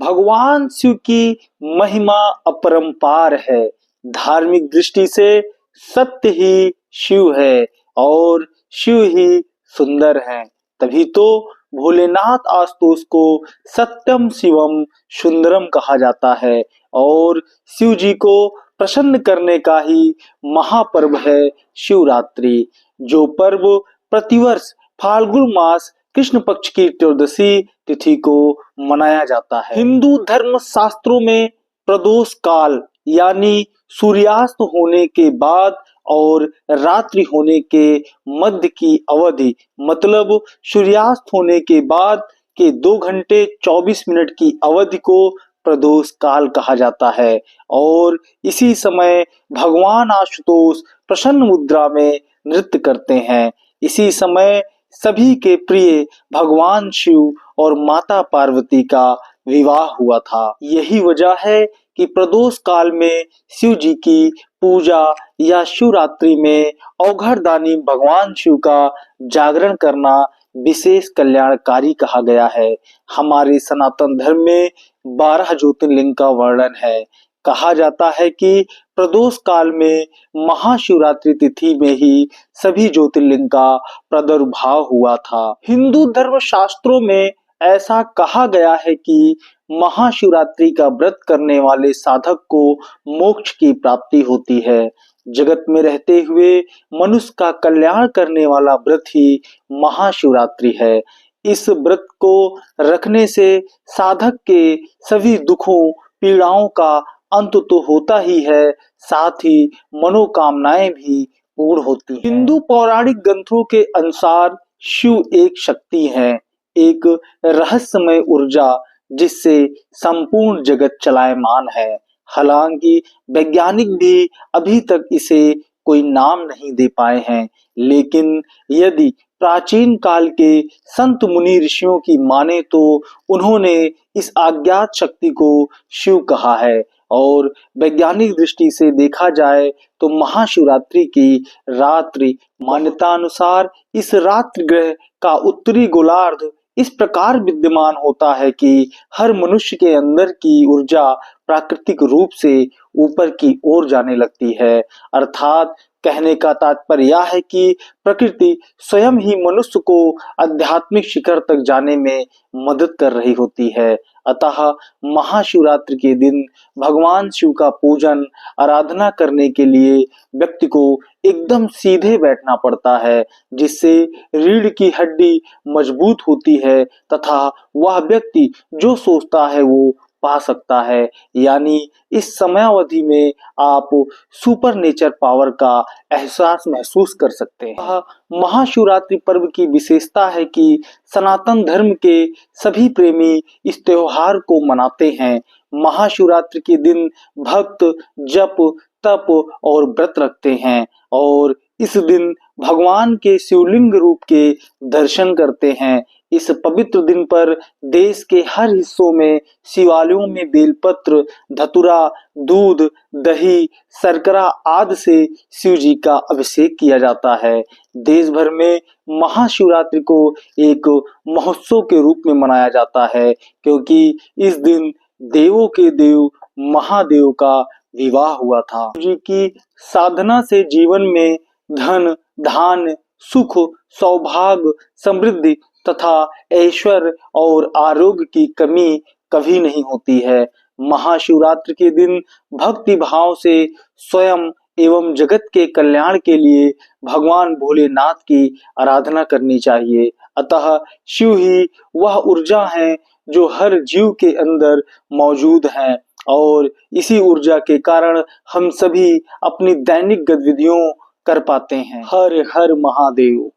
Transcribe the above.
भगवान शिव की महिमा अपरंपार है। धार्मिक दृष्टि से सत्य ही शिव है और शिव ही सुंदर है। तभी तो भोलेनाथ आशुतोष को सत्यम शिवम सुंदरम कहा जाता है और शिव जी को प्रसन्न करने का ही महापर्व है शिवरात्रि, जो पर्व प्रतिवर्ष फाल्गुन मास कृष्ण पक्ष की त्रयोदशी तिथि को मनाया जाता है। हिंदू धर्म शास्त्रों में प्रदोष काल यानी सूर्यास्त होने के बाद और रात्रि होने के मध्य की अवधि मतलब सूर्यास्त होने के बाद के 2 घंटे 24 मिनट की अवधि को प्रदोष काल कहा जाता है और इसी समय भगवान आशुतोष प्रसन्न मुद्रा में नृत्य करते हैं। इसी समय सभी के प्रिय भगवान शिव और माता पार्वती का विवाह हुआ था। यही वजह है कि प्रदोष काल में शिव जी की पूजा या शिवरात्रि में औघड़दानी भगवान शिव का जागरण करना विशेष कल्याणकारी कहा गया है। हमारे सनातन धर्म में 12 ज्योतिर्लिंग का वर्णन है। कहा जाता है कि प्रदोष काल में महाशिवरात्रि तिथि में ही सभी ज्योतिर्लिंग का प्रादुर्भाव हुआ था। हिंदू धर्म शास्त्रों में ऐसा कहा गया है कि महाशिवरात्रि का व्रत करने वाले साधक को मोक्ष की प्राप्ति होती है। जगत में रहते हुए मनुष्य का कल्याण करने वाला व्रत ही महाशिवरात्रि है। इस व्रत को रखने से साधक के सभी दुखों पीड़ाओं का अंत तो होता ही है, साथ ही मनोकामनाएं भी पूर्ण होती हैं। हिंदू पौराणिक ग्रंथों के अनुसार शिव एक शक्ति है, एक रहस्यमय ऊर्जा जिससे संपूर्ण जगत चलायमान है। हालांकि वैज्ञानिक भी अभी तक इसे कोई नाम नहीं दे पाए हैं, लेकिन यदि प्राचीन काल के संत मुनि ऋषियों की माने तो उन्होंने इस अज्ञात शक्ति को शिव कहा है और वैज्ञानिक दृष्टि से देखा जाए तो महाशिवरात्रि की रात्रि मान्यता अनुसार इस रात्रि ग्रह का उत्तरी गोलार्ध इस प्रकार विद्यमान होता है कि हर मनुष्य के अंदर की ऊर्जा प्राकृतिक रूप से ऊपर की ओर जाने लगती है। अर्थात कहने का तात्पर्य यह है कि प्रकृति स्वयं ही मनुष्य को आध्यात्मिक शिखर तक जाने में मदद कर रही होती है। अतः महाशिवरात्रि के दिन भगवान शिव का पूजन आराधना करने के लिए व्यक्ति को एकदम सीधे बैठना पड़ता है, जिससे रीढ़ की हड्डी मजबूत होती है तथा वह व्यक्ति जो सोचता है वो पा सकता है। यानी इस समयावधि में आप सुपर नेचर पावर का एहसास महसूस कर सकते हैं। महाशिवरात्रि पर्व की विशेषता है कि सनातन धर्म के सभी प्रेमी इस त्योहार को मनाते हैं। महाशिवरात्रि के दिन भक्त जप तप और व्रत रखते हैं और इस दिन भगवान के शिवलिंग रूप के दर्शन करते हैं। इस पवित्र दिन पर देश के हर हिस्सों में शिवालयों में बेलपत्र, धतूरा, दूध, दही, शर्करा आदि से शिव जी का अभिषेक किया जाता है। देश भर में महाशिवरात्रि को एक महोत्सव के रूप में मनाया जाता है, क्योंकि इस दिन देवों के देव महादेव का विवाह हुआ था। शिव जी की साधना से जीवन में धन, धान्य, सुख, सौभाग्य, समृद्धि तथा ऐश्वर्य और आरोग्य की कमी कभी नहीं होती है। महाशिवरात्रि के दिन भक्ति भाव से स्वयं एवं जगत के कल्याण के लिए भगवान भोलेनाथ की आराधना करनी चाहिए। अतः शिव ही वह ऊर्जा है जो हर जीव के अंदर मौजूद है और इसी ऊर्जा के कारण हम सभी अपनी दैनिक गतिविधियों कर पाते हैं। हर हर महादेव।